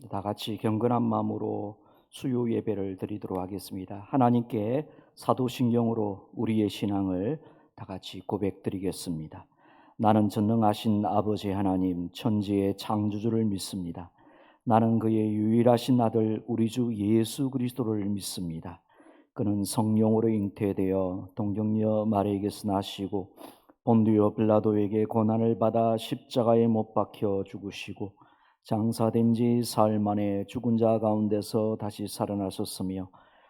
다 같이 경건한 마음으로 수요 예배를 드리도록 하겠습니다. 하나님께 사도신경으로 우리의 신앙을 다 같이 고백드리겠습니다. 나는 전능하신 아버지 하나님 천지의 창조주를 믿습니다. 나는 그의 유일하신 아들 우리 주 예수 그리스도를 믿습니다. 그는 성령으로 잉태되어 동정녀 마리아에게서 나시고 본디오 빌라도에게 고난을 받아 십자가에 못 박혀 죽으시고 장사된 지 사흘 만에 죽은 자 가운데서 다시 살아나셨으며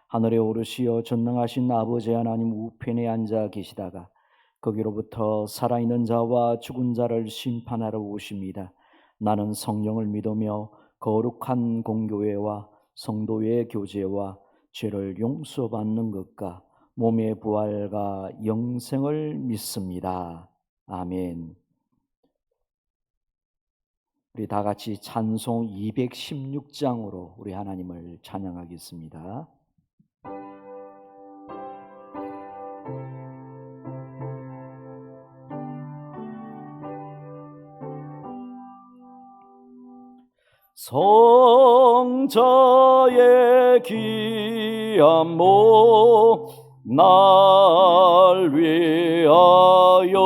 하늘에 오르시어 전능하신 아버지 하나님 우편에 앉아 계시다가 거기로부터 살아있는 자와 죽은 자를 심판하러 오십니다. 나는 성령을 믿으며 거룩한 공교회와 성도의 교제와 죄를 용서받는 것과 몸의 부활과 영생을 믿습니다. 아멘. 우리 다 같이 찬송 216장으로 우리 하나님을 찬양하겠습니다. 성자의 귀한 몸 날 위하여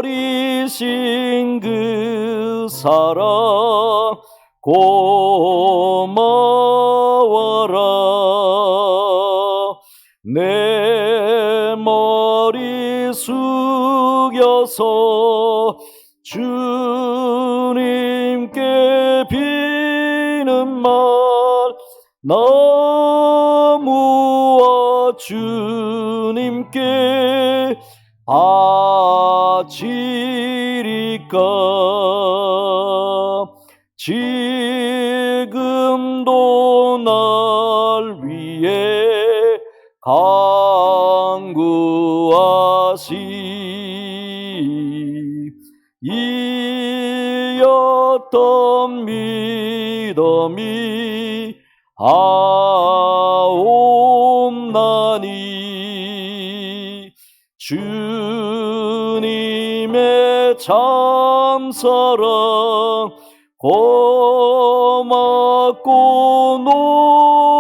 버리신 그 사랑 고마워라. 내 머리 숙여서 주님께 비는 말 나무와 주님께 바치리까. 지금도 날 위해 간구하시 이었던 믿음이 하옵나니 주님의 참사랑 고맙고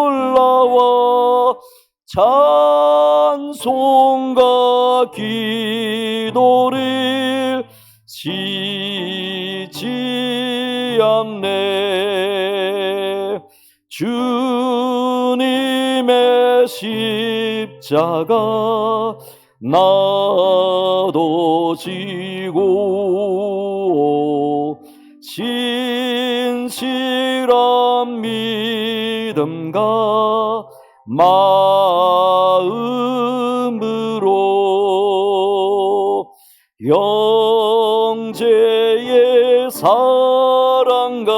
놀라워 찬송과 기도를 쉬지 않네. 주님의 십자가 나도 지고 신실한 믿음과 마음으로 형제의 사랑과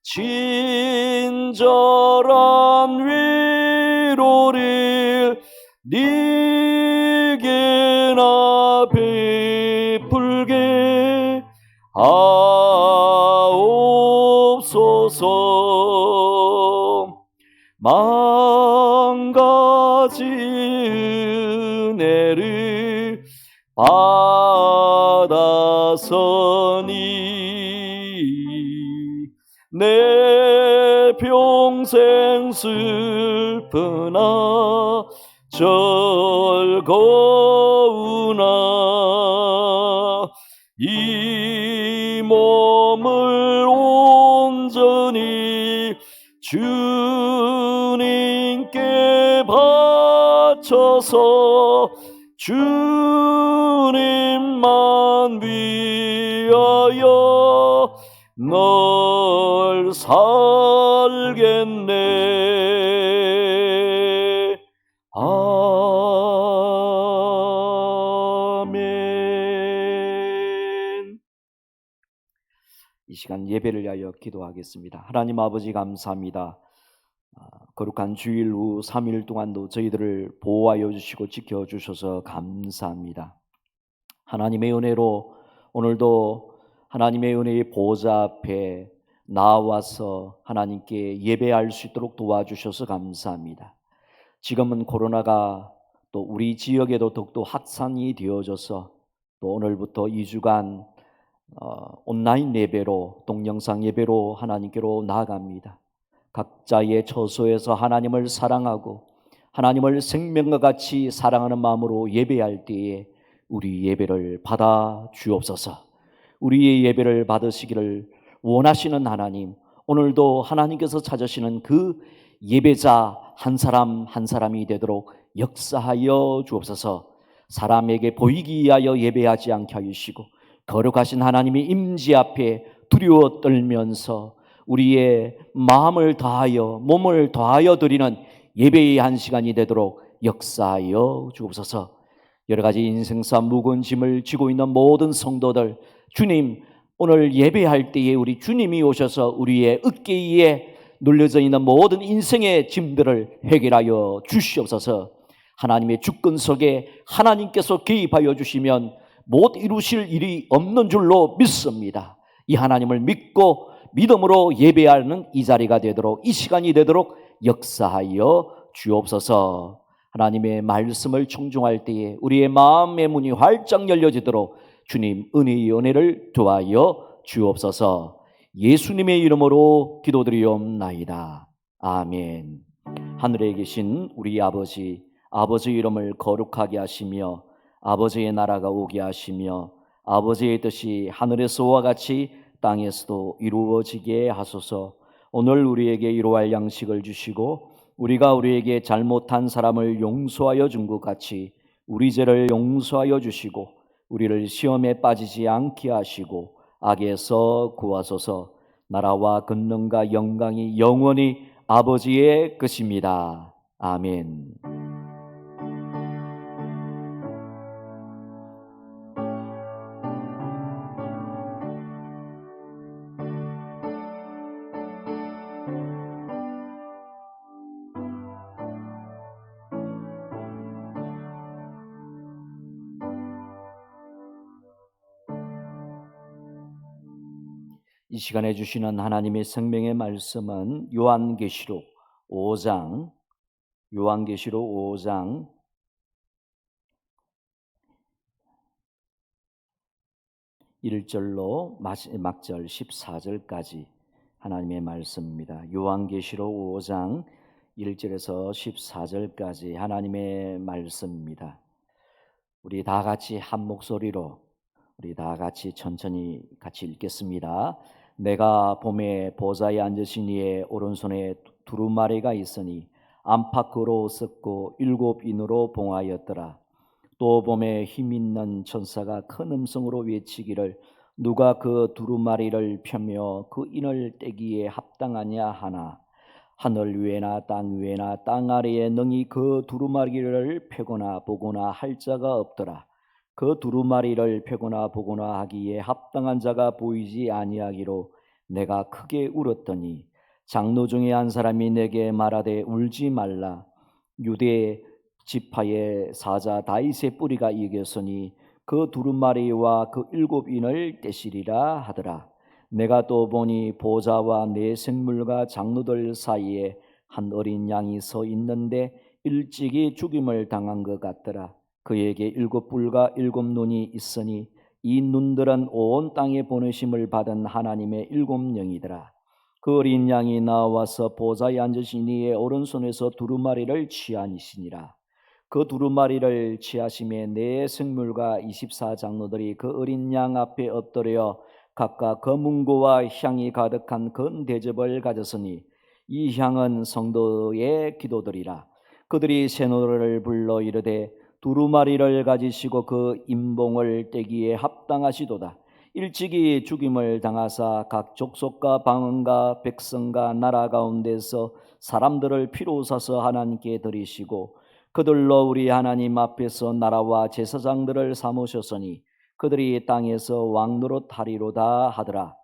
친절한 위로를 네게나 베풀게 하옵소서. 만 가지 은혜를 받았으니 내 평생 슬프나 즐거우나 이 몸을 온전히 주님께 바쳐서 주님만 위하여 널 살겠네. 아멘. 이 시간 예배를 위하여 기도하겠습니다. 하나님 아버지 감사합니다. 거룩한 주일 후 3일 동안도 저희들을 보호하여 주시고 지켜주셔서 감사합니다. 하나님의 은혜로 오늘도 하나님의 은혜의 보좌 앞에 나와서 하나님께 예배할 수 있도록 도와주셔서 감사합니다. 지금은 코로나가 또 우리 지역에도 더욱더 확산이 되어져서 또 오늘부터 2주간 온라인 예배로, 동영상 예배로 하나님께로 나아갑니다. 각자의 처소에서 하나님을 사랑하고 하나님을 생명과 같이 사랑하는 마음으로 예배할 때에 우리 예배를 받아 주옵소서. 우리의 예배를 받으시기를 원하시는 하나님, 오늘도 하나님께서 찾으시는 그 예배자 한 사람 한 사람이 되도록 역사하여 주옵소서. 사람에게 보이기 위하여 예배하지 않게 하시고 거룩하신 하나님의 임재 앞에 두려워 떨면서 우리의 마음을 다하여 몸을 다하여 드리는 예배의 한 시간이 되도록 역사하여 주옵소서. 여러 가지 인생사 무거운 짐을 지고 있는 모든 성도들, 주님, 오늘 예배할 때에 우리 주님이 오셔서 우리의 어깨 위에 눌려져 있는 모든 인생의 짐들을 해결하여 주시옵소서. 하나님의 주권 속에 하나님께서 개입하여 주시면 못 이루실 일이 없는 줄로 믿습니다. 이 하나님을 믿고 믿음으로 예배하는 이 자리가 되도록, 이 시간이 되도록 역사하여 주옵소서. 하나님의 말씀을 청중할 때에 우리의 마음의 문이 활짝 열려지도록 주님 은혜의 은혜를 더하여 주옵소서. 예수님의 이름으로 기도드리옵나이다. 아멘. 하늘에 계신 우리 아버지, 아버지의 이름을 거룩하게 하시며 아버지의 나라가 오게 하시며 아버지의 뜻이 하늘에서와 같이 땅에서도 이루어지게 하소서. 오늘 우리에게 일용할 양식을 주시고 우리가 우리에게 잘못한 사람을 용서하여 준 것 같이 우리 죄를 용서하여 주시고 우리를 시험에 빠지지 않게 하시고 악에서 구하소서. 나라와 권능과 영광이 영원히 아버지의 것입니다. 아멘. 이 시간에 주시는 하나님의 생명의 말씀은 요한계시록 5장 1절로 마지막 절 14절까지 하나님의 말씀입니다. 요한계시록 5장 1절에서 14절까지 하나님의 말씀입니다. 우리 다 같이 한 목소리로 우리 다 같이 천천히 같이 읽겠습니다. 내가 봄에 보좌에 앉으신 이의 오른손에 두루마리가 있으니 안팎으로 썩고 7인으로 봉하였더라. 또 봄에 힘있는 천사가 큰 음성으로 외치기를 누가 그 두루마리를 펴며 그 인을 떼기에 합당하냐 하나 하늘 위에나 땅 위에나 땅 아래에 능히 그 두루마리를 펴거나 보거나 할 자가 없더라. 그 두루마리를 펴거나 보거나 하기에 합당한 자가 보이지 아니하기로 내가 크게 울었더니 장로 중에 한 사람이 내게 말하되 울지 말라. 유대 지파의 사자 다윗의 뿌리가 이겼으니 그 두루마리와 그 7인을 떼시리라 하더라. 내가 또 보니 보좌와 네 생물과 장로들 사이에 한 어린 양이 서 있는데 일찍이 죽임을 당한 것 같더라. 그에게 7뿔과 7눈이 있으니 이 눈들은 온 땅에 보내심을 받은 하나님의 7영이더라. 그 어린 양이 나와서 보좌에 앉으신 이의 오른손에서 두루마리를 취하니시니라. 그 두루마리를 취하심에 네 생물과 24장로들이 그 어린 양 앞에 엎드려 각각 검은고와 향이 가득한 큰 대접을 가졌으니 이 향은 성도의 기도들이라. 그들이 새 노래를 불러 이르되 두루마리를 가지시고 그 임봉을 떼기에 합당하시도다. 일찍이 죽임을 당하사 각 족속과 방언과 백성과 나라 가운데서 사람들을 피로 사서 하나님께 드리시고 그들로 우리 하나님 앞에서 나라와 제사장들을 삼으셨으니 그들이 땅에서 왕노릇 하리로다 하더라.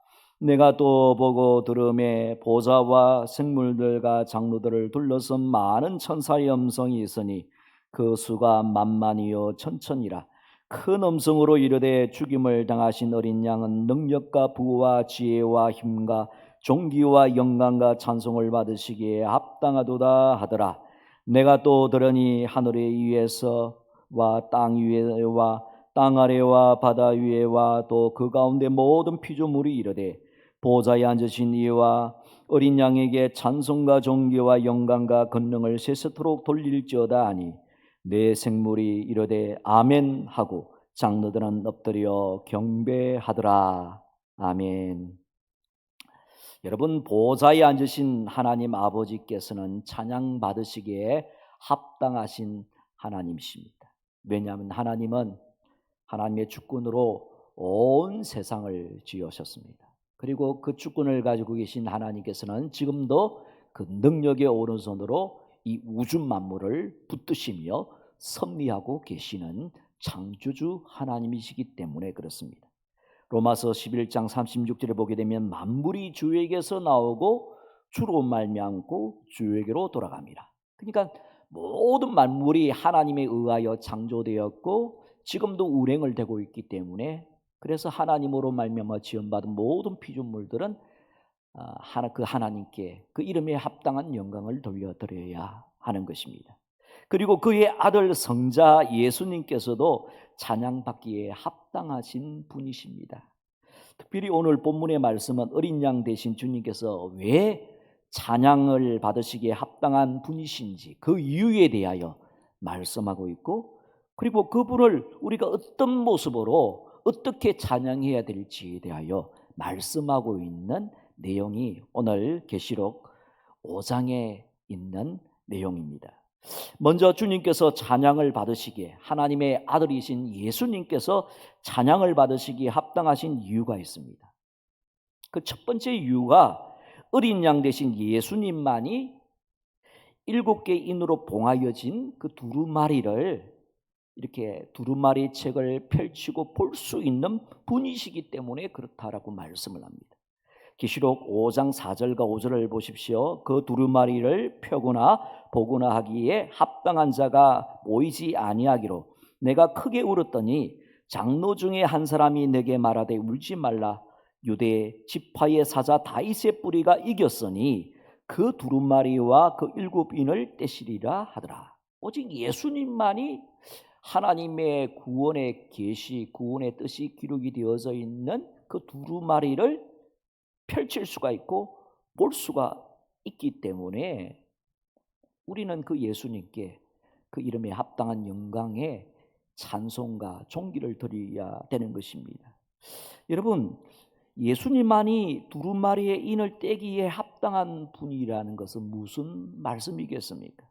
내가 또 보고 들음에 보좌와 생물들과 장로들을 둘러선 많은 천사의 음성이 있으니 그 수가 만만이요 천천이라. 큰 음성으로 이르되 죽임을 당하신 어린 양은 능력과 부와 지혜와 힘과 존귀와 영광과 찬송을 받으시기에 합당하도다 하더라. 내가 또 들으니 하늘의 위에서와 땅 위에와 땅 아래와 바다 위에와 또 그 가운데 모든 피조물이 이르되 보좌에 앉으신 이와 어린 양에게 찬송과 존귀와 영광과 권능을 세세토록 돌릴지어다 하니 내 생물이 이르되 아멘 하고 장로들은 엎드려 경배하더라. 아멘. 여러분, 보좌에 앉으신 하나님 아버지께서는 찬양 받으시기에 합당하신 하나님이십니다. 왜냐하면 하나님은 하나님의 주권으로 온 세상을 지으셨습니다. 그리고 그 주권을 가지고 계신 하나님께서는 지금도 그 능력의 오른손으로 이 우주 만물을 붙드시며 섭리하고 계시는 창조주 하나님이시기 때문에 그렇습니다. 로마서 11장 36절에 보게 되면 만물이 주에게서 나오고 주로 말미암고 주에게로 돌아갑니다. 그러니까 모든 만물이 하나님에 의하여 창조되었고 지금도 운행을 되고 있기 때문에 그래서 하나님으로 말미암아 지음받은 모든 피조물들은 그 하나님께 그 이름에 합당한 영광을 돌려드려야 하는 것입니다. 그리고 그의 아들 성자 예수님께서도 찬양받기에 합당하신 분이십니다. 특별히 오늘 본문의 말씀은 어린 양 되신 주님께서 왜 찬양을 받으시기에 합당한 분이신지 그 이유에 대하여 말씀하고 있고, 그리고 그분을 우리가 어떤 모습으로 어떻게 찬양해야 될지에 대하여 말씀하고 있는 내용이 오늘 계시록 5장에 있는 내용입니다. 먼저 주님께서 찬양을 받으시기에, 하나님의 아들이신 예수님께서 찬양을 받으시기에 합당하신 이유가 있습니다. 그 첫 번째 이유가 어린 양 되신 예수님만이 7개 인으로 봉하여진 그 두루마리를 이렇게 두루마리 책을 펼치고 볼 수 있는 분이시기 때문에 그렇다라고 말씀을 합니다. 계시록 5장 4절과 5절을 보십시오. 그 두루마리를 펴거나 보거나 하기에 합당한 자가 보이지 아니하기로 내가 크게 울었더니 장로 중에 한 사람이 내게 말하되 울지 말라. 유대 지파의 사자 다윗의 뿌리가 이겼으니 그 두루마리와 그 7인을 떼시리라 하더라. 오직 예수님만이 하나님의 구원의 계시, 구원의 뜻이 기록이 되어져 있는 그 두루마리를 펼칠 수가 있고 볼 수가 있기 때문에 우리는 그 예수님께 그 이름에 합당한 영광의 찬송과 존귀를 드려야 되는 것입니다. 여러분, 예수님만이 두루마리의 인을 떼기에 합당한 분이라는 것은 무슨 말씀이겠습니까?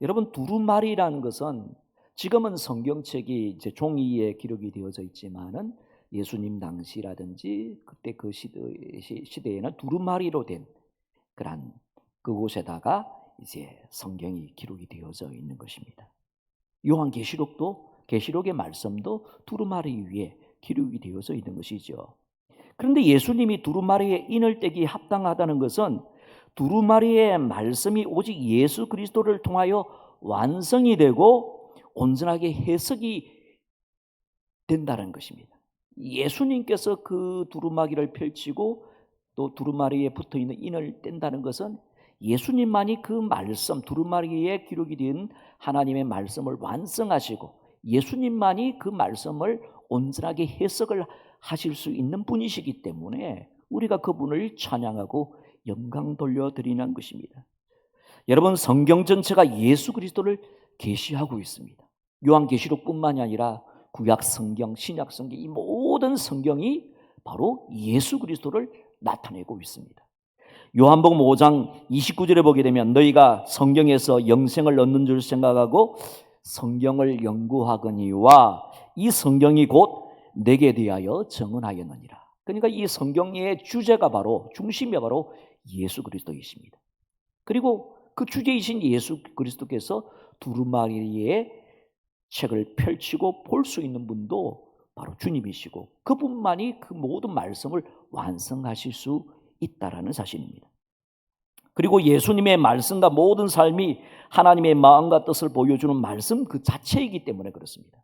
여러분, 두루마리라는 것은 지금은 성경책이 이제 종이에 기록이 되어져 있지만은 예수님 당시라든지 그때 그 시대에는 두루마리로 된 그런 그곳에다가 이제 성경이 기록이 되어져 있는 것입니다. 요한계시록도 계시록의 말씀도 두루마리 위에 기록이 되어져 있는 것이죠. 그런데 예수님이 두루마리의 인을 떼기 합당하다는 것은 두루마리의 말씀이 오직 예수 그리스도를 통하여 완성이 되고 온전하게 해석이 된다는 것입니다. 예수님께서 그 두루마기를 펼치고 또 두루마리에 붙어있는 인을 뗀다는 것은 예수님만이 그 말씀, 두루마리에 기록이 된 하나님의 말씀을 완성하시고 예수님만이 그 말씀을 온전하게 해석을 하실 수 있는 분이시기 때문에 우리가 그분을 찬양하고 영광 돌려드리는 것입니다. 여러분, 성경 전체가 예수 그리스도를 계시하고 있습니다. 요한계시록뿐만이 아니라 구약 성경, 신약 성경, 이 모든 성경이 바로 예수 그리스도를 나타내고 있습니다. 요한복음 5장 29절에 보게 되면 너희가 성경에서 영생을 얻는 줄 생각하고 성경을 연구하거니와 이 성경이 곧 내게 대하여 증언하였느니라. 그러니까 이 성경의 주제가 바로, 중심이 바로 예수 그리스도이십니다. 그리고 그 주제이신 예수 그리스도께서 두루마리의 책을 펼치고 볼 수 있는 분도 바로 주님이시고 그분만이 그 모든 말씀을 완성하실 수 있다라는 사실입니다. 그리고 예수님의 말씀과 모든 삶이 하나님의 마음과 뜻을 보여주는 말씀 그 자체이기 때문에 그렇습니다.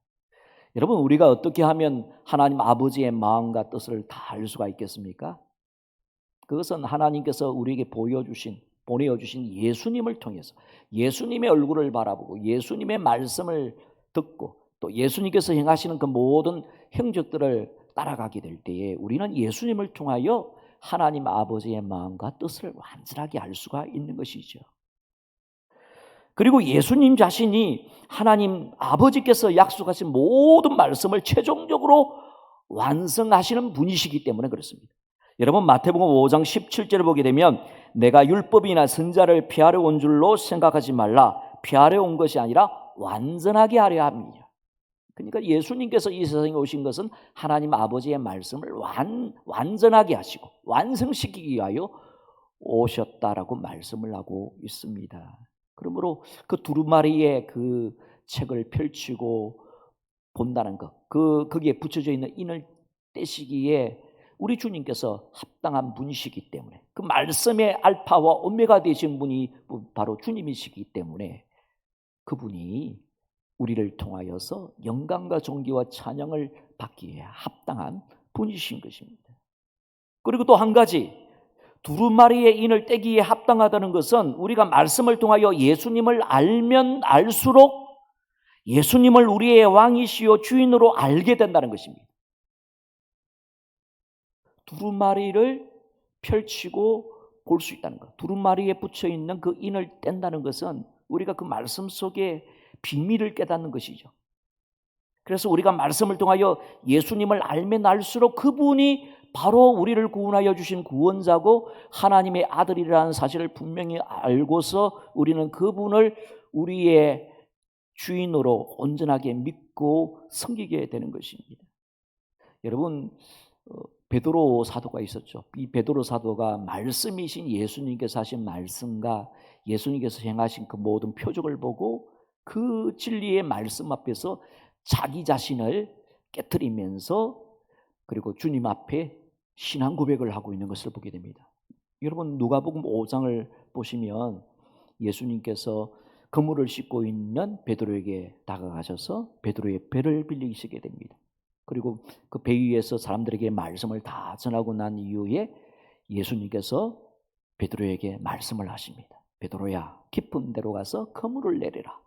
여러분, 우리가 어떻게 하면 하나님 아버지의 마음과 뜻을 다 알 수가 있겠습니까? 그것은 하나님께서 우리에게 보내어주신 예수님을 통해서 예수님의 얼굴을 바라보고 예수님의 말씀을 듣고 또 예수님께서 행하시는 그 모든 행적들을 따라가게 될 때에 우리는 예수님을 통하여 하나님 아버지의 마음과 뜻을 완전하게 알 수가 있는 것이죠. 그리고 예수님 자신이 하나님 아버지께서 약속하신 모든 말씀을 최종적으로 완성하시는 분이시기 때문에 그렇습니다. 여러분 마태복음 5장 17절을 보게 되면 내가 율법이나 선자를 피하려 온 줄로 생각하지 말라. 피하려 온 것이 아니라 완전하게 하려 함이라. 그러니까 예수님께서 이 세상에 오신 것은 하나님 아버지의 말씀을 완전하게 하시고 완성시키기 위하여 오셨다라고 말씀을 하고 있습니다. 그러므로 그 두루마리의 그 책을 펼치고 본다는 것, 거기에 붙여져 있는 인을 떼시기에 우리 주님께서 합당한 분이시기 때문에 그 말씀의 알파와 오메가 되신 분이 바로 주님이시기 때문에 그분이 우리를 통하여서 영광과 존귀와 찬양을 받기에 합당한 분이신 것입니다. 그리고 또 한 가지, 두루마리의 인을 떼기에 합당하다는 것은 우리가 말씀을 통하여 예수님을 알면 알수록 예수님을 우리의 왕이시요 주인으로 알게 된다는 것입니다. 두루마리를 펼치고 볼 수 있다는 것, 두루마리에 붙여 있는 그 인을 뗀다는 것은 우리가 그 말씀 속에 비밀을 깨닫는 것이죠. 그래서 우리가 말씀을 통하여 예수님을 알면 알수록 그분이 바로 우리를 구원하여 주신 구원자고 하나님의 아들이라는 사실을 분명히 알고서 우리는 그분을 우리의 주인으로 온전하게 믿고 섬기게 되는 것입니다. 여러분 베드로 사도가 있었죠. 이 베드로 사도가 말씀이신 예수님께서 하신 말씀과 예수님께서 행하신 그 모든 표적을 보고 그 진리의 말씀 앞에서 자기 자신을 깨트리면서 그리고 주님 앞에 신앙 고백을 하고 있는 것을 보게 됩니다. 여러분 누가복음 5장을 보시면 예수님께서 그물을 씻고 있는 베드로에게 다가가셔서 베드로의 배를 빌리시게 됩니다. 그리고 그 배 위에서 사람들에게 말씀을 다 전하고 난 이후에 예수님께서 베드로에게 말씀을 하십니다. 베드로야, 깊은 데로 가서 그물을 내리라.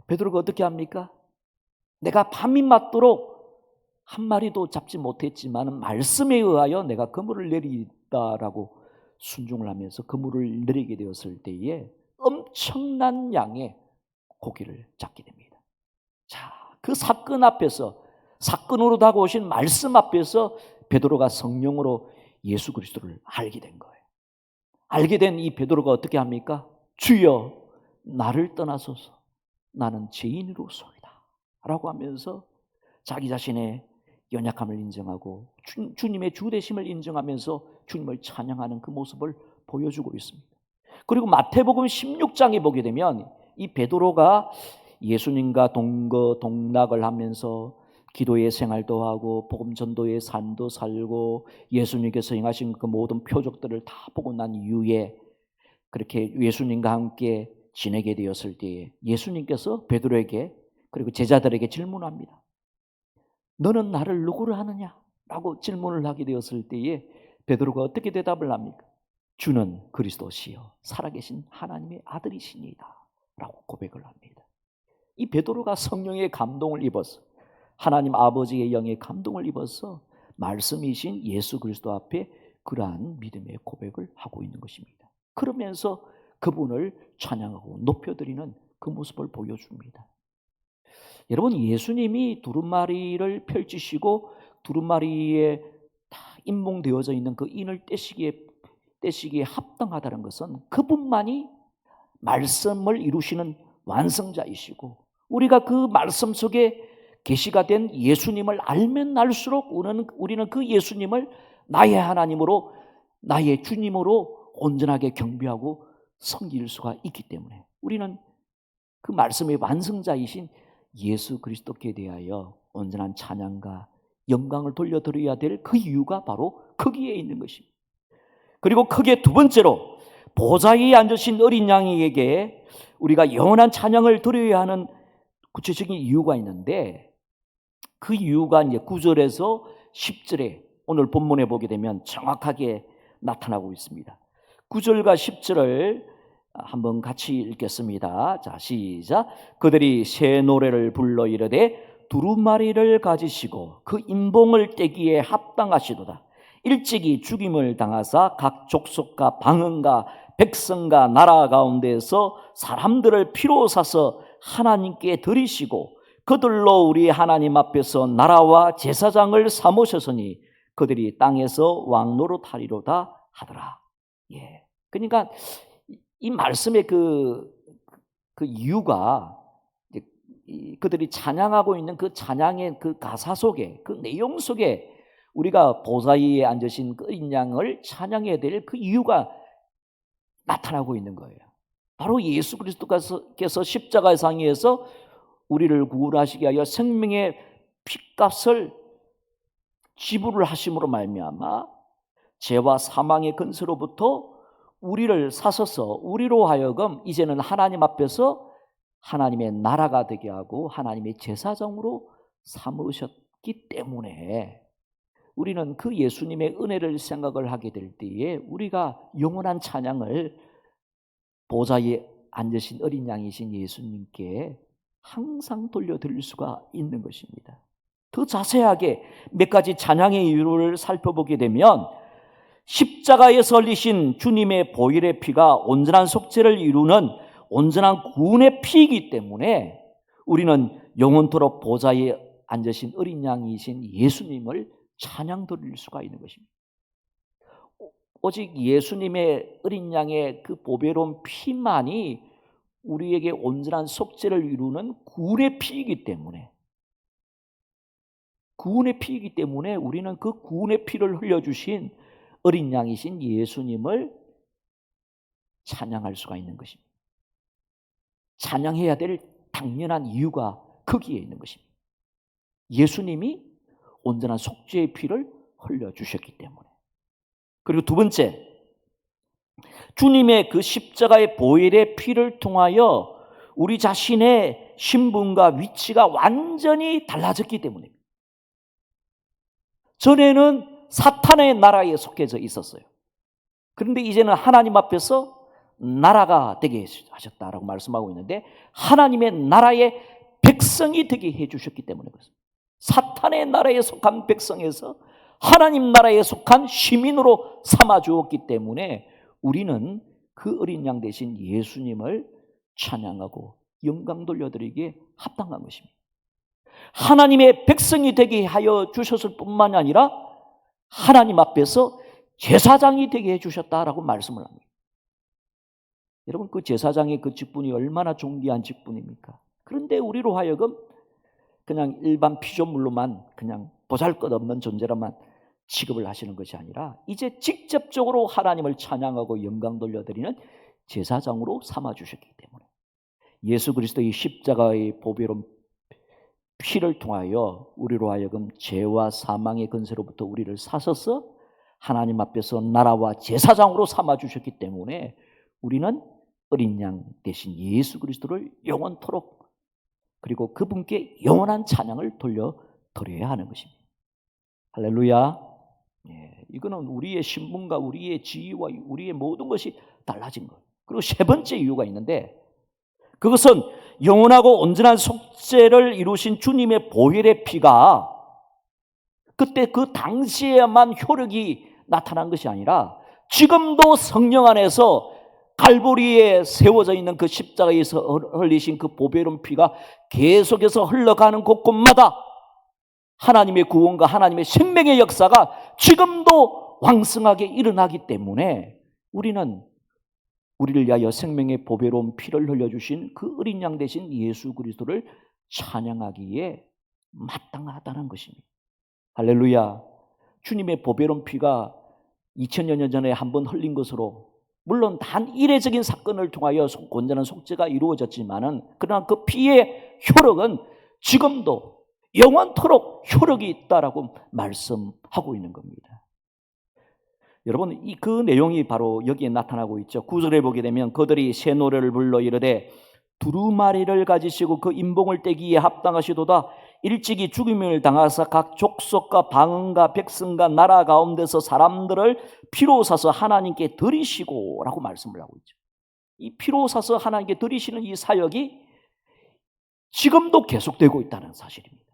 베드로가 어떻게 합니까? 내가 밤이 맞도록 한 마리도 잡지 못했지만 말씀에 의하여 내가 그물을 내리다라고 순종을 하면서 그물을 내리게 되었을 때에 엄청난 양의 고기를 잡게 됩니다. 자, 그 사건 앞에서 사건으로 다가오신 말씀 앞에서 베드로가 성령으로 예수 그리스도를 알게 된 거예요. 알게 된 이 베드로가 어떻게 합니까? 주여 나를 떠나소서 나는 죄인으로소이다 라고 하면서 자기 자신의 연약함을 인정하고 주님의 주되심을 인정하면서 주님을 찬양하는 그 모습을 보여주고 있습니다. 그리고 마태복음 16장에 보게 되면 이 베드로가 예수님과 동거동락을 하면서 기도의 생활도 하고 복음 전도의 삶도 살고 예수님께서 행하신 그 모든 표적들을 다 보고 난 이후에 그렇게 예수님과 함께 지내게 되었을 때에 예수님께서 베드로에게 그리고 제자들에게 질문합니다. 너는 나를 누구를 하느냐? 라고 질문을 하게 되었을 때에 베드로가 어떻게 대답을 합니까? 주는 그리스도시요 살아계신 하나님의 아들이시니이다 라고 고백을 합니다. 이 베드로가 성령의 감동을 입어서 하나님 아버지의 영의 감동을 입어서 말씀이신 예수 그리스도 앞에 그러한 믿음의 고백을 하고 있는 것입니다. 그러면서 그분을 찬양하고 높여드리는 그 모습을 보여줍니다. 여러분 예수님이 두루마리를 펼치시고 두루마리에 다 인봉되어져 있는 그 인을 떼시기에 합당하다는 것은 그분만이 말씀을 이루시는 완성자이시고 우리가 그 말씀 속에 계시가 된 예수님을 알면 알수록 우리는 그 예수님을 나의 하나님으로 나의 주님으로 온전하게 경배하고 섬길 수가 있기 때문에 우리는 그 말씀의 완성자이신 예수 그리스도께 대하여 온전한 찬양과 영광을 돌려드려야 될 그 이유가 바로 거기에 있는 것입니다. 그리고 크게 두 번째로 보좌에 앉으신 어린 양에게 우리가 영원한 찬양을 드려야 하는 구체적인 이유가 있는데 그 이유가 이제 9절에서 10절에 오늘 본문에 보게 되면 정확하게 나타나고 있습니다. 9절과 10절을 한번 같이 읽겠습니다. 자, 시작. 그들이 새 노래를 불러 이르되 두루마리를 가지시고 그 인봉을 떼기에 합당하시도다. 일찍이 죽임을 당하사 각 족속과 방언과 백성과 나라 가운데에서 사람들을 피로 사서 하나님께 드리시고 그들로 우리 하나님 앞에서 나라와 제사장을 삼으셨으니 그들이 땅에서 왕노릇하리로다 하더라. 예. 그러니까 이 말씀의 그 이유가 그들이 찬양하고 있는 그 찬양의 그 가사 속에, 그 내용 속에 우리가 보좌 위에 앉으신 그 어린 양을 찬양해야 될 그 이유가 나타나고 있는 거예요. 바로 예수 그리스도께서 십자가의 상에서 우리를 구원하시게 하여 생명의 핏값을 지불을 하심으로 말미암아 죄와 사망의 근세로부터 우리를 사셔서 우리로 하여금 이제는 하나님 앞에서 하나님의 나라가 되게 하고 하나님의 제사장으로 삼으셨기 때문에 우리는 그 예수님의 은혜를 생각을 하게 될 때에 우리가 영원한 찬양을 보좌에 앉으신 어린 양이신 예수님께 항상 돌려드릴 수가 있는 것입니다. 더 자세하게 몇 가지 찬양의 이유를 살펴보게 되면 십자가에서 흘리신 주님의 보혈의 피가 온전한 속죄를 이루는 온전한 구원의 피이기 때문에 우리는 영원토록 보좌에 앉으신 어린 양이신 예수님을 찬양 드릴 수가 있는 것입니다. 오직 예수님의 어린 양의 그 보배로운 피만이 우리에게 온전한 속죄를 이루는 구원의 피이기 때문에 우리는 그 구원의 피를 흘려주신 어린 양이신 예수님을 찬양할 수가 있는 것입니다. 찬양해야 될 당연한 이유가 거기에 있는 것입니다. 예수님이 온전한 속죄의 피를 흘려주셨기 때문에. 그리고 두 번째, 주님의 그 십자가의 보혈의 피를 통하여 우리 자신의 신분과 위치가 완전히 달라졌기 때문입니다. 전에는 사탄의 나라에 속해져 있었어요. 그런데 이제는 하나님 앞에서 나라가 되게 하셨다라고 말씀하고 있는데 하나님의 나라의 백성이 되게 해주셨기 때문에 그렇습니다. 사탄의 나라에 속한 백성에서 하나님 나라에 속한 시민으로 삼아주었기 때문에 우리는 그 어린 양 대신 예수님을 찬양하고 영광 돌려드리기에 합당한 것입니다. 하나님의 백성이 되게 하여 주셨을 뿐만 아니라 하나님 앞에서 제사장이 되게 해주셨다라고 말씀을 합니다. 여러분, 그 제사장의 그 직분이 얼마나 존귀한 직분입니까? 그런데 우리로 하여금 그냥 일반 피조물로만 그냥 보잘것없는 존재로만 취급을 하시는 것이 아니라 이제 직접적으로 하나님을 찬양하고 영광 돌려드리는 제사장으로 삼아주셨기 때문에 예수 그리스도의 십자가의 보배로운 피를 통하여 우리로 하여금 죄와 사망의 근세로부터 우리를 사셔서 하나님 앞에서 나라와 제사장으로 삼아주셨기 때문에 우리는 어린 양 대신 예수 그리스도를 영원토록 그리고 그분께 영원한 찬양을 돌려드려야 하는 것입니다. 할렐루야. 예, 이거는 우리의 신분과 우리의 지위와 우리의 모든 것이 달라진 거예요. 그리고 세 번째 이유가 있는데 그것은 영원하고 온전한 속죄를 이루신 주님의 보혈의 피가 그때 그 당시에만 효력이 나타난 것이 아니라 지금도 성령 안에서 갈보리에 세워져 있는 그 십자가에서 흘리신 그 보배로운 피가 계속해서 흘러가는 곳곳마다 하나님의 구원과 하나님의 생명의 역사가 지금도 왕성하게 일어나기 때문에 우리는 우리를 위하여 생명의 보배로운 피를 흘려주신 그 어린 양 대신 예수 그리스도를 찬양하기에 마땅하다는 것입니다. 할렐루야. 주님의 보배로운 피가 2000여 년 전에 한번 흘린 것으로 물론 단 이례적인 사건을 통하여 온전한 속죄가 이루어졌지만은 그러나 그 피의 효력은 지금도 영원토록 효력이 있다라고 말씀하고 있는 겁니다. 여러분, 그 내용이 바로 여기에 나타나고 있죠. 9절에 보게 되면 그들이 새 노래를 불러 이르되 두루마리를 가지시고 그 인봉을 떼기에 합당하시도다. 일찍이 죽임을 당하사 각 족속과 방언과 백성과 나라 가운데서 사람들을 피로 사서 하나님께 드리시고 라고 말씀을 하고 있죠. 이 피로 사서 하나님께 드리시는 이 사역이 지금도 계속되고 있다는 사실입니다.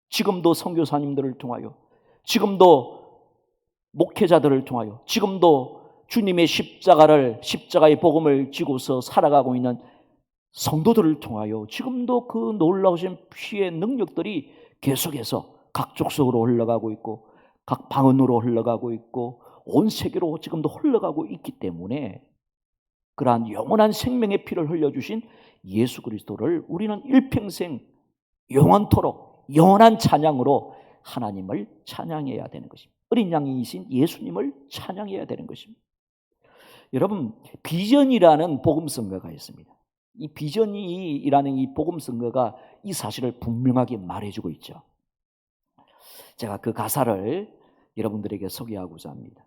지금도 선교사님들을 통하여, 지금도 목회자들을 통하여, 지금도 주님의 십자가의 복음을 지고서 살아가고 있는 성도들을 통하여 지금도 그 놀라우신 피의 능력들이 계속해서 각 족속으로 흘러가고 있고 각 방언으로 흘러가고 있고 온 세계로 지금도 흘러가고 있기 때문에 그러한 영원한 생명의 피를 흘려주신 예수 그리스도를 우리는 일평생 영원토록 영원한 찬양으로 하나님을 찬양해야 되는 것입니다. 어린 양이신 예수님을 찬양해야 되는 것입니다. 여러분, 비전이라는 복음성가가 있습니다. 이 비전이라는 이 복음성가가 이 사실을 분명하게 말해주고 있죠. 제가 그 가사를 여러분들에게 소개하고자 합니다.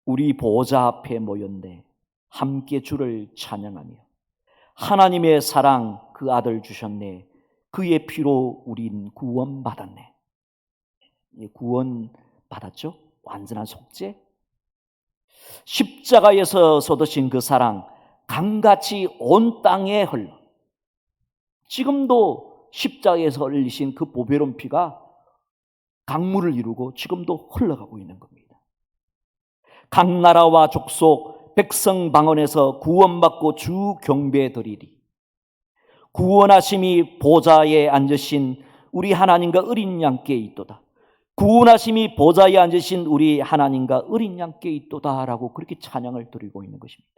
우리 보좌 앞에 모였네 함께 주를 찬양하며 하나님의 사랑 그 아들 주셨네 그의 피로 우린 구원받았네. 구원 받았죠? 완전한 속죄. 십자가에서 쏟으신 그 사랑 강같이 온 땅에 흘러 지금도 십자가에서 흘리신 그 보배로운 피가 강물을 이루고 지금도 흘러가고 있는 겁니다. 각 나라와 족속 백성 방언에서 구원받고 주 경배 드리리. 구원하심이 보좌에 앉으신 우리 하나님과 어린 양께 있도다. 구원하심이 보좌에 앉으신 우리 하나님과 어린 양께 있도다라고 그렇게 찬양을 드리고 있는 것입니다.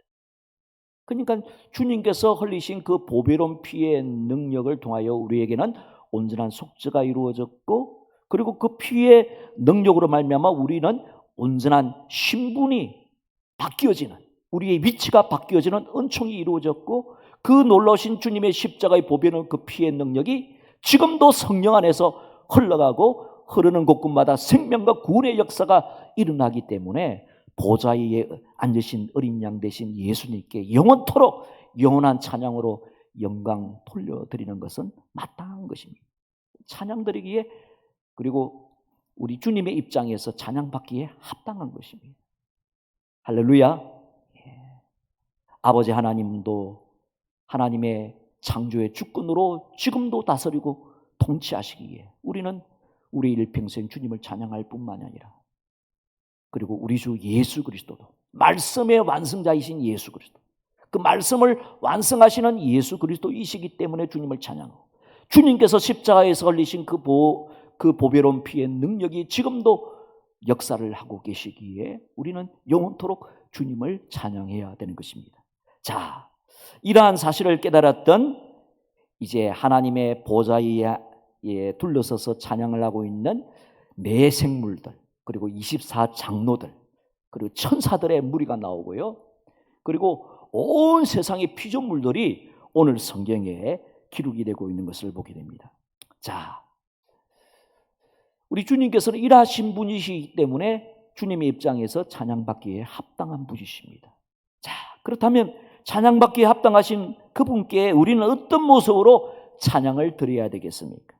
그러니까 주님께서 흘리신 그 보배로운 피의 능력을 통하여 우리에게는 온전한 속죄가 이루어졌고 그리고 그 피의 능력으로 말미암아 우리는 온전한 신분이 바뀌어지는 우리의 위치가 바뀌어지는 은총이 이루어졌고 그 놀라우신 주님의 십자가의 보배는 그 피의 능력이 지금도 성령 안에서 흘러가고 흐르는 곳곳마다 생명과 구원의 역사가 일어나기 때문에 보좌에 앉으신 어린 양 되신 예수님께 영원토록 영원한 찬양으로 영광 돌려드리는 것은 마땅한 것입니다. 찬양드리기에 그리고 우리 주님의 입장에서 찬양받기에 합당한 것입니다. 할렐루야. 아버지 하나님도 하나님의 창조의 주권으로 지금도 다스리고 통치하시기에 우리는 우리 일평생 주님을 찬양할 뿐만이 아니라 그리고 우리 주 예수 그리스도도 말씀의 완성자이신 예수 그리스도 그 말씀을 완성하시는 예수 그리스도이시기 때문에 주님을 찬양하고 주님께서 십자가에서 흘리신 그 보배로운 피의 능력이 지금도 역사를 하고 계시기에 우리는 영원토록 주님을 찬양해야 되는 것입니다. 자, 이러한 사실을 깨달았던 이제 하나님의 보좌에 둘러서서 찬양을 하고 있는 매생물들 그리고 24장로들 그리고 천사들의 무리가 나오고요. 그리고 온 세상의 피조물들이 오늘 성경에 기록이 되고 있는 것을 보게 됩니다. 자, 우리 주님께서는 일하신 분이시기 때문에 주님의 입장에서 찬양받기에 합당한 분이십니다. 자, 그렇다면 찬양받기에 합당하신 그분께 우리는 어떤 모습으로 찬양을 드려야 되겠습니까?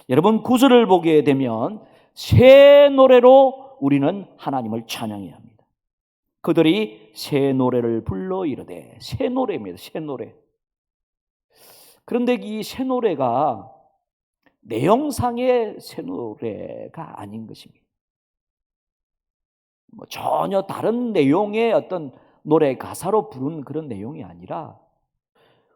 여러분 9절을 보게 되면 새 노래로 우리는 하나님을 찬양해야 합니다. 그들이 새 노래를 불러 이르되 새 노래입니다. 새 노래. 그런데 이 새 노래가 내용상의 새 노래가 아닌 것입니다. 전혀 다른 내용의 어떤 노래 가사로 부른 그런 내용이 아니라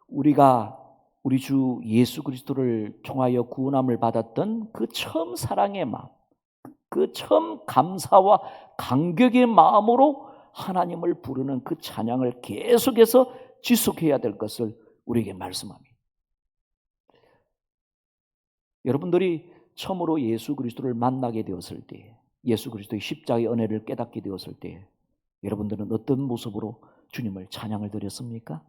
우리가 우리 주 예수 그리스도를 통하여 구원함을 받았던 그 처음 사랑의 마음, 그 처음 감사와 감격의 마음으로 하나님을 부르는 그 찬양을 계속해서 지속해야 될 것을 우리에게 말씀합니다. 여러분들이 처음으로 예수 그리스도를 만나게 되었을 때, 예수 그리스도의 십자가의 은혜를 깨닫게 되었을 때 여러분들은 어떤 모습으로 주님을 찬양을 드렸습니까?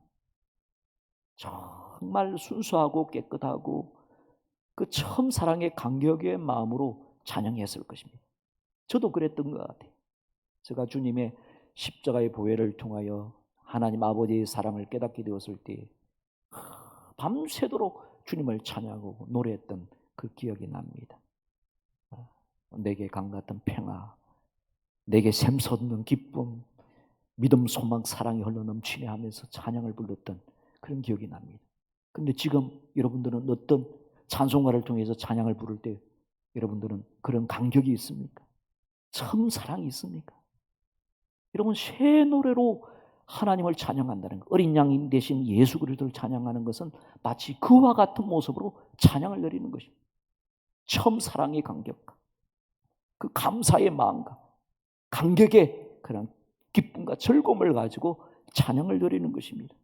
정말 순수하고 깨끗하고 그 처음 사랑의 감격의 마음으로 찬양했을 것입니다. 저도 그랬던 것 같아요. 제가 주님의 십자가의 보혈을 통하여 하나님 아버지의 사랑을 깨닫게 되었을 때 밤새도록 주님을 찬양하고 노래했던 그 기억이 납니다. 내게 강같은 평화, 내게 샘솟는 기쁨, 믿음, 소망, 사랑이 흘러넘치네 하면서 찬양을 불렀던 그런 기억이 납니다. 그런데 지금 여러분들은 어떤 찬송가를 통해서 찬양을 부를 때 여러분들은 그런 감격이 있습니까? 참 사랑이 있습니까? 여러분, 새 노래로 하나님을 찬양한다는 것, 어린 양 대신 예수 그리스도를 찬양하는 것은 마치 그와 같은 모습으로 찬양을 드리는 것입니다. 처음 사랑의 감격과 그 감사의 마음과 감격의 그런 기쁨과 즐거움을 가지고 찬양을 드리는 것입니다.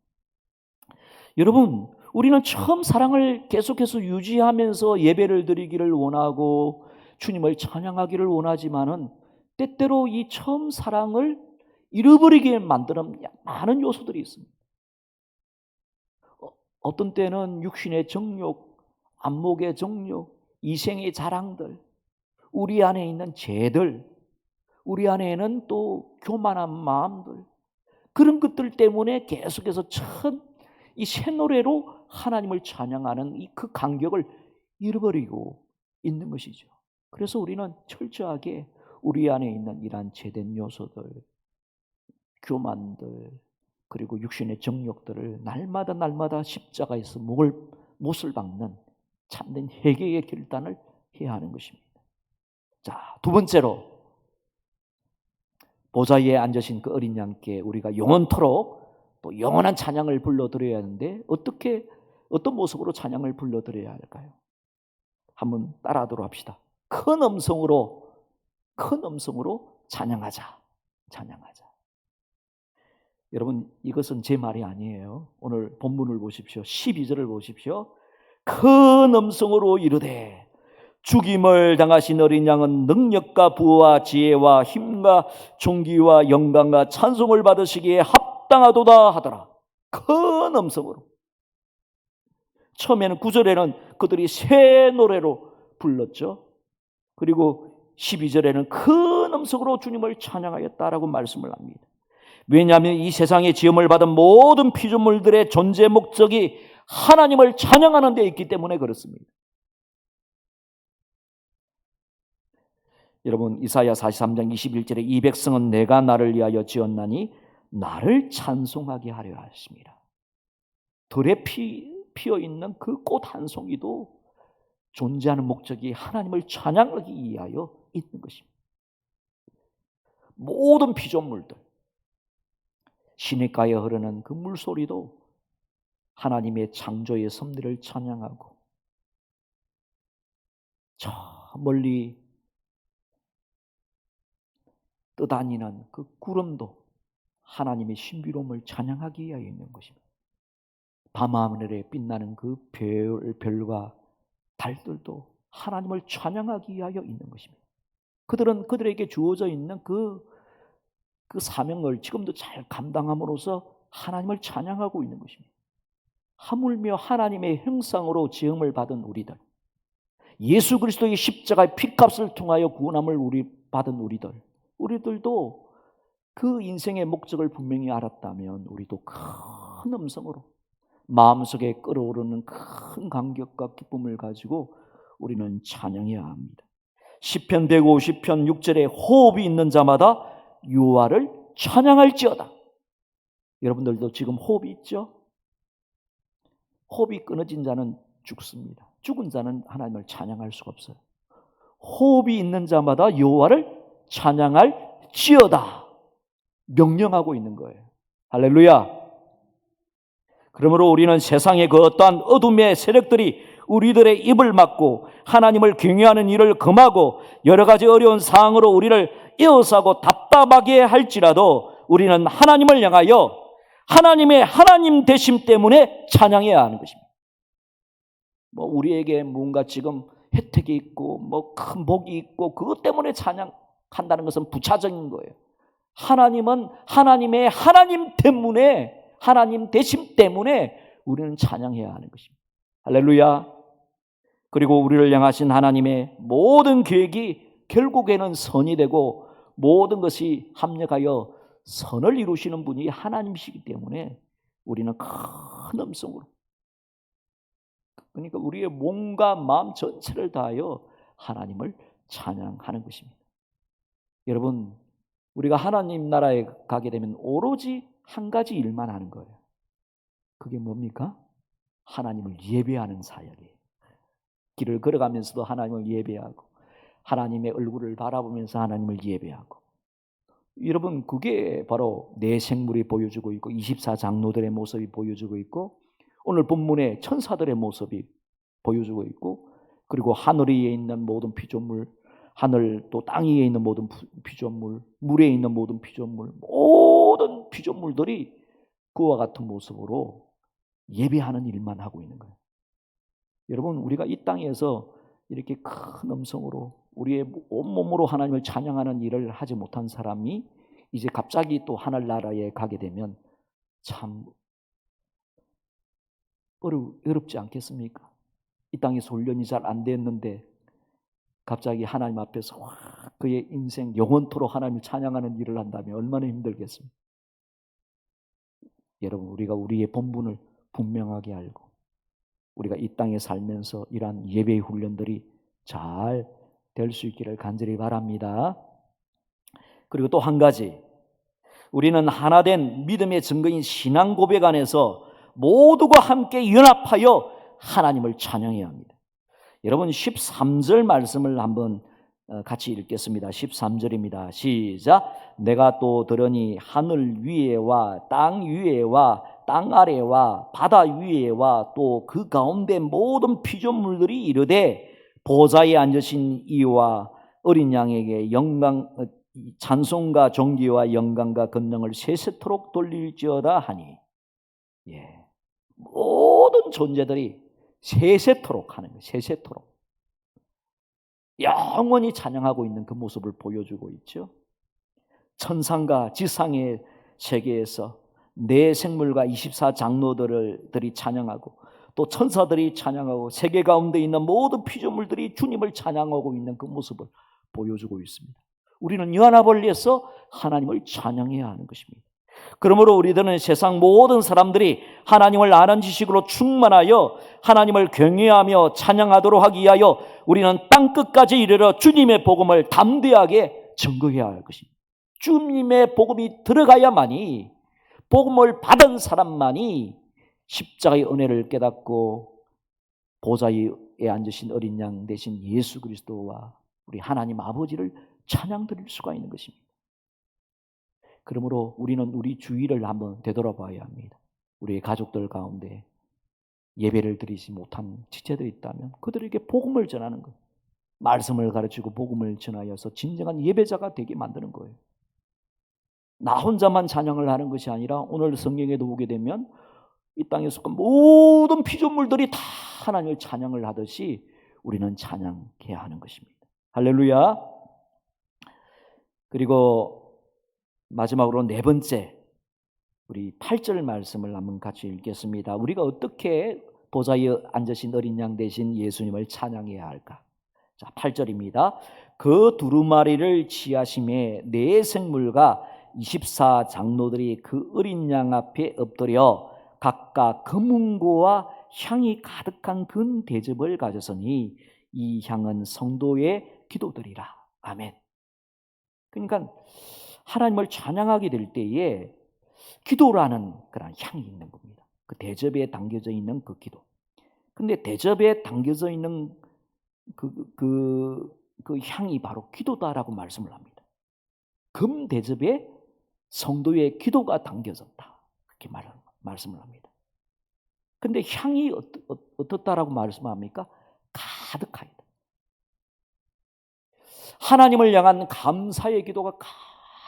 여러분, 우리는 처음 사랑을 계속해서 유지하면서 예배를 드리기를 원하고 주님을 찬양하기를 원하지만은 때때로 이 처음 사랑을 잃어버리게 만드는 많은 요소들이 있습니다. 어떤 때는 육신의 정욕, 안목의 정욕, 이생의 자랑들, 우리 안에 있는 죄들, 우리 안에는 또 교만한 마음들, 그런 것들 때문에 계속해서 이 새 노래로 하나님을 찬양하는 이 그 간격을 잃어버리고 있는 것이죠. 그래서 우리는 철저하게 우리 안에 있는 이러한 죄된 요소들, 교만들, 그리고 육신의 정욕들을 날마다 십자가에서 못을 박는 참된 회개의 결단을 해야 하는 것입니다. 자, 두 번째로 보좌 위에 앉으신 그 어린 양께 우리가 영원토록 또 영원한 찬양을 불러드려야 하는데 어떤 모습으로 찬양을 불러드려야 할까요? 한번 따라하도록 합시다. 큰 음성으로 찬양하자. 여러분, 이것은 제 말이 아니에요. 오늘 본문을 보십시오. 12절을 보십시오. 큰 음성으로 이르되 죽임을 당하신 어린 양은 능력과 부와 지혜와 힘과 존귀와 영광과 찬송을 받으시기에 합당하도다 하더라. 큰 음성으로. 처음에는 9절에는 그들이 새 노래로 불렀죠. 그리고 12절에는 큰 음성으로 주님을 찬양하였다라고 말씀을 합니다. 왜냐하면 이 세상에 지음을 받은 모든 피조물들의 존재 목적이 하나님을 찬양하는 데 있기 때문에 그렇습니다. 여러분, 이사야 43장 21절에 이 백성은 내가 나를 위하여 지었나니 나를 찬송하게 하려 하십니다. 들에 피어있는 그 꽃 한 송이도 존재하는 목적이 하나님을 찬양하기 위하여 있는 것입니다. 모든 피조물들, 시냇가에 흐르는 그 물소리도 하나님의 창조의 섭리를 찬양하고 저 멀리 떠다니는 그 구름도 하나님의 신비로움을 찬양하기 위하여 있는 것입니다. 밤하늘에 빛나는 그 별과 달들도 하나님을 찬양하기 위하여 있는 것입니다. 그들은 그들에게 주어져 있는 그 사명을 지금도 잘 감당함으로써 하나님을 찬양하고 있는 것입니다. 하물며 하나님의 형상으로 지음을 받은 우리들, 예수 그리스도의 십자가의 피값을 통하여 구원함을 받은 우리들도 그 인생의 목적을 분명히 알았다면 우리도 큰 음성으로 마음속에 끓어오르는 큰 감격과 기쁨을 가지고 우리는 찬양해야 합니다. 시편 150편 6절에 호흡이 있는 자마다 여호와를 찬양할지어다. 여러분들도 지금 호흡이 있죠? 호흡이 끊어진 자는 죽습니다. 죽은 자는 하나님을 찬양할 수가 없어요. 호흡이 있는 자마다 여호와를 찬양할지어다 명령하고 있는 거예요. 할렐루야. 그러므로 우리는 세상의 그 어떠한 어둠의 세력들이 우리들의 입을 막고 하나님을 경외하는 일을 금하고 여러 가지 어려운 상황으로 우리를 에워싸고 답답하게 할지라도 우리는 하나님을 향하여 하나님의 하나님 되심 때문에 찬양해야 하는 것입니다. 우리에게 뭔가 지금 혜택이 있고 큰 복이 있고 그것 때문에 찬양한다는 것은 부차적인 거예요. 하나님은 하나님의 하나님 때문에, 하나님 되심 때문에 우리는 찬양해야 하는 것입니다. 할렐루야. 그리고 우리를 향하신 하나님의 모든 계획이 결국에는 선이 되고 모든 것이 합력하여 선을 이루시는 분이 하나님이시기 때문에 우리는 큰 음성으로, 그러니까 우리의 몸과 마음 전체를 다하여 하나님을 찬양하는 것입니다. 여러분, 우리가 하나님 나라에 가게 되면 오로지 한 가지 일만 하는 거예요. 그게 뭡니까? 하나님을 예배하는 사역이에요. 길을 걸어가면서도 하나님을 예배하고 하나님의 얼굴을 바라보면서 하나님을 예배하고, 여러분 그게 바로 내 생물이 보여주고 있고 24장로들의 모습이 보여주고 있고 오늘 본문의 천사들의 모습이 보여주고 있고, 그리고 하늘 위에 있는 모든 피조물, 하늘 또 땅 위에 있는 모든 피조물, 물에 있는 모든 피조물, 모든 피조물들이 그와 같은 모습으로 예배하는 일만 하고 있는 거예요. 여러분 우리가 이 땅에서 이렇게 큰 음성으로 우리의 온몸으로 하나님을 찬양하는 일을 하지 못한 사람이 이제 갑자기 또 하늘나라에 가게 되면 참 어렵지 않겠습니까? 이 땅에서 훈련이 잘 안 됐는데 갑자기 하나님 앞에서 그의 인생 영원토록 하나님을 찬양하는 일을 한다면 얼마나 힘들겠습니까? 여러분 우리가 우리의 본분을 분명하게 알고 우리가 이 땅에 살면서 이러한 예배의 훈련들이 잘 될 수 있기를 간절히 바랍니다. 그리고 또 한 가지, 우리는 하나된 믿음의 증거인 신앙 고백 안에서 모두가 함께 연합하여 하나님을 찬양해야 합니다. 여러분 13절 말씀을 한번 같이 읽겠습니다. 13절입니다. 시작. 내가 또 들으니 하늘 위에와 땅 위에와 땅 아래와 바다 위에와 또 그 가운데 모든 피조물들이 이르되 보좌에 앉으신 이와 어린 양에게 영광, 찬송과 존귀와 영광과 권능을 세세토록 돌릴지어다 하니, 모든 존재들이 세세토록 하는 거예요. 세세토록 영원히 찬양하고 있는 그 모습을 보여주고 있죠. 천상과 지상의 세계에서 내 생물과 24장로들이 찬양하고 또 천사들이 찬양하고 세계 가운데 있는 모든 피조물들이 주님을 찬양하고 있는 그 모습을 보여주고 있습니다. 우리는 연합을 위해서 하나님을 찬양해야 하는 것입니다. 그러므로 우리들은 세상 모든 사람들이 하나님을 아는 지식으로 충만하여 하나님을 경외하며 찬양하도록 하기 위하여 우리는 땅끝까지 이르러 주님의 복음을 담대하게 증거해야 할 것입니다. 주님의 복음이 들어가야만이, 복음을 받은 사람만이 십자가의 은혜를 깨닫고 보좌에 앉으신 어린 양 대신 예수 그리스도와 우리 하나님 아버지를 찬양 드릴 수가 있는 것입니다. 그러므로 우리는 우리 주위를 한번 되돌아봐야 합니다. 우리의 가족들 가운데 예배를 드리지 못한 지체들이 있다면 그들에게 복음을 전하는 것, 말씀을 가르치고 복음을 전하여서 진정한 예배자가 되게 만드는 거예요. 나 혼자만 찬양을 하는 것이 아니라 오늘 성경에도 보게 되면 이 땅에 속한 모든 피조물들이 다 하나님을 찬양을 하듯이 우리는 찬양해야 하는 것입니다. 할렐루야. 그리고 마지막으로 네 번째, 우리 8절 말씀을 한번 같이 읽겠습니다. 우리가 어떻게 보좌에 앉으신 어린 양 대신 예수님을 찬양해야 할까? 자, 8절입니다. 그 두루마리를 취하심에 네 생물과 24장로들이 그 어린 양 앞에 엎드려 각각 금은고와 향이 가득한 금 대접을 가졌으니 이 향은 성도의 기도들이라. 아멘. 그러니까 하나님을 찬양하게 될 때에 기도라는 그런 향이 있는 겁니다. 그 대접에 담겨져 있는 그 기도. 근데 대접에 담겨져 있는 그 향이 바로 기도다라고 말씀을 합니다. 금 대접에 성도의 기도가 담겨졌다. 그렇게 말씀을 합니다. 근데 향이 어떻다라고 말씀합니까? 가득하다. 하나님을 향한 감사의 기도가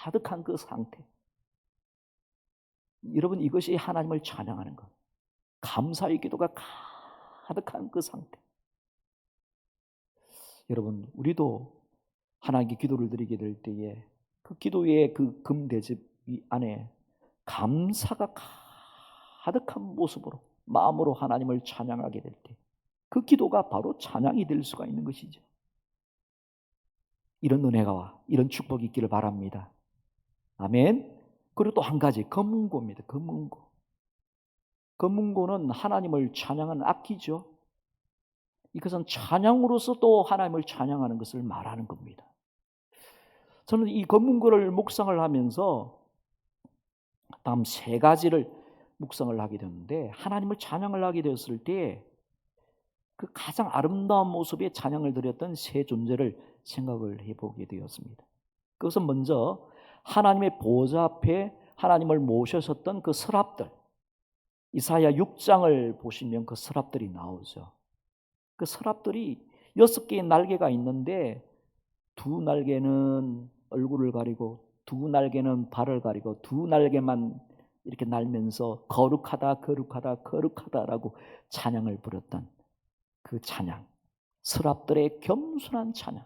가득한 그 상태. 여러분 이것이 하나님을 찬양하는 것. 감사의 기도가 가득한 그 상태. 여러분 우리도 하나님께 기도를 드리게 될 때에 그 기도의 그 금대접 안에 감사가 가득한 모습으로 마음으로 하나님을 찬양하게 될 때 그 기도가 바로 찬양이 될 수가 있는 것이죠. 이런 은혜가 이런 축복이 있기를 바랍니다. 아멘. 그리고 또 한 가지 금은고입니다. 금은고. 금은고는 하나님을 찬양하는 악기죠. 이것은 찬양으로서 또 하나님을 찬양하는 것을 말하는 겁니다. 저는 이 검문고를 묵상을 하면서 다음 세 가지를 묵상을 하게 되는데, 하나님을 찬양을 하게 되었을 때 그 가장 아름다운 모습의 찬양을 드렸던 세 존재를 생각을 해보게 되었습니다. 그것은 먼저 하나님의 보좌 앞에 하나님을 모셔섰던 그 서랍들, 이사야 6장을 보시면 그 서랍들이 나오죠. 그 서랍들이 6개의 날개가 있는데, 두 날개는 얼굴을 가리고 두 날개는 발을 가리고 두 날개만 이렇게 날면서 거룩하다 거룩하다 거룩하다라고 찬양을 부렸던 그 찬양, 서랍들의 겸손한 찬양,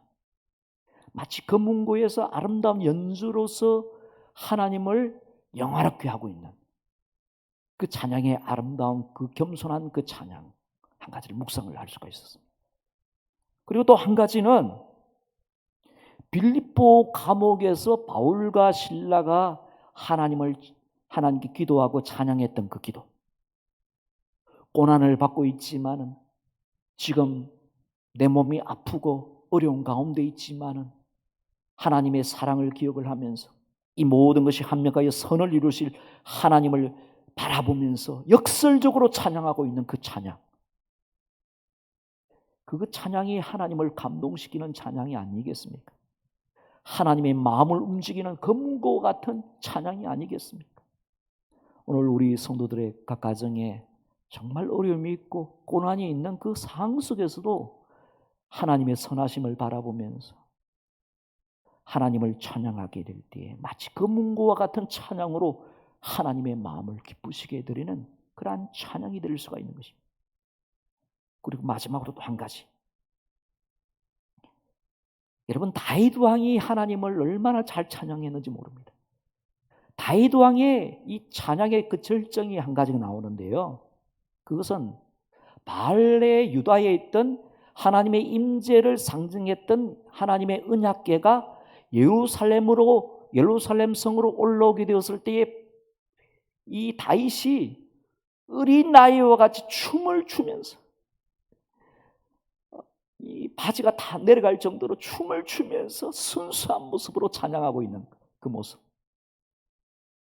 마치 검문고에서 아름다운 연주로서 하나님을 영화롭게 하고 있는 그 찬양의 아름다운 그 겸손한 그 찬양 한 가지를 묵상을 할 수가 있었습니다. 그리고 또 한 가지는 빌립보 감옥에서 바울과 실라가 하나님께 기도하고 찬양했던 그 기도. 고난을 받고 있지만은, 지금 내 몸이 아프고 어려운 가운데 있지만은 하나님의 사랑을 기억을 하면서 이 모든 것이 합력하여 선을 이루실 하나님을 바라보면서 역설적으로 찬양하고 있는 그 찬양. 그 찬양이 하나님을 감동시키는 찬양이 아니겠습니까? 하나님의 마음을 움직이는 검고 같은 찬양이 아니겠습니까? 오늘 우리 성도들의 각 가정에 정말 어려움이 있고 고난이 있는 그 상황 속에서도 하나님의 선하심을 바라보면서 하나님을 찬양하게 될 때에 마치 검은고와 같은 찬양으로 하나님의 마음을 기쁘시게 해드리는 그러한 찬양이 될 수가 있는 것입니다. 그리고 마지막으로 또 한 가지, 여러분, 다윗 왕이 하나님을 얼마나 잘 찬양했는지 모릅니다. 다윗 왕의 이 찬양의 그 절정이 한 가지가 나오는데요, 그것은 발레 유다에 있던 하나님의 임재를 상징했던 하나님의 언약궤가 예루살렘 성으로 올라오게 되었을 때에 이 다윗이 어린 나이와 같이 춤을 추면서, 이 바지가 다 내려갈 정도로 춤을 추면서 순수한 모습으로 찬양하고 있는 그 모습,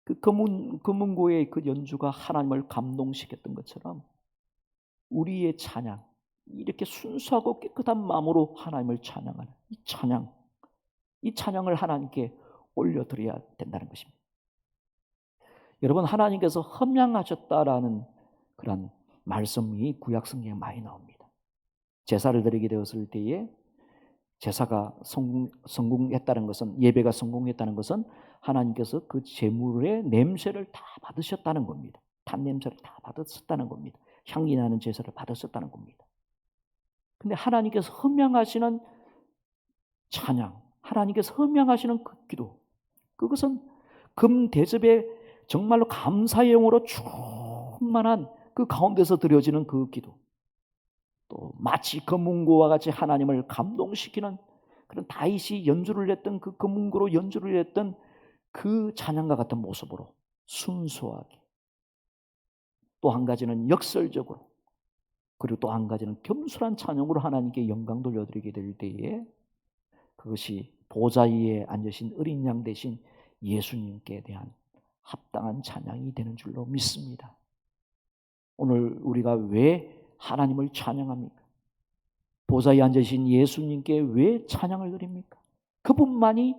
그 검은고의 그 연주가 하나님을 감동시켰던 것처럼 우리의 찬양, 이렇게 순수하고 깨끗한 마음으로 하나님을 찬양하는 이 찬양을 하나님께 올려드려야 된다는 것입니다. 여러분, 하나님께서 험양하셨다라는 그런 말씀이 구약 성경에 많이 나옵니다. 제사를 드리게 되었을 때에 제사가 성공했다는 것은, 예배가 성공했다는 것은 하나님께서 그 제물의 냄새를 다 받으셨다는 겁니다. 탄 냄새를 다 받으셨다는 겁니다. 향기 나는 제사를 받으셨다는 겁니다. 근데 하나님께서 험양하시는 찬양, 하나님께서 험양하시는 그 기도, 그것은 금 대접에 정말로 감사의 영으로 충만한 그 가운데서 드려지는 그 기도, 또 마치 검은고와 같이 하나님을 감동시키는 그런 다윗이 연주를 했던 그 검은고로 연주를 했던 그 찬양과 같은 모습으로 순수하게, 또 한 가지는 역설적으로, 그리고 또 한 가지는 겸손한 찬양으로 하나님께 영광 돌려드리게 될 때에 그것이 보좌 위에 앉으신 어린 양 대신 예수님께 대한 합당한 찬양이 되는 줄로 믿습니다. 오늘 우리가 왜 하나님을 찬양합니까? 보좌에 앉으신 예수님께 왜 찬양을 드립니까? 그분만이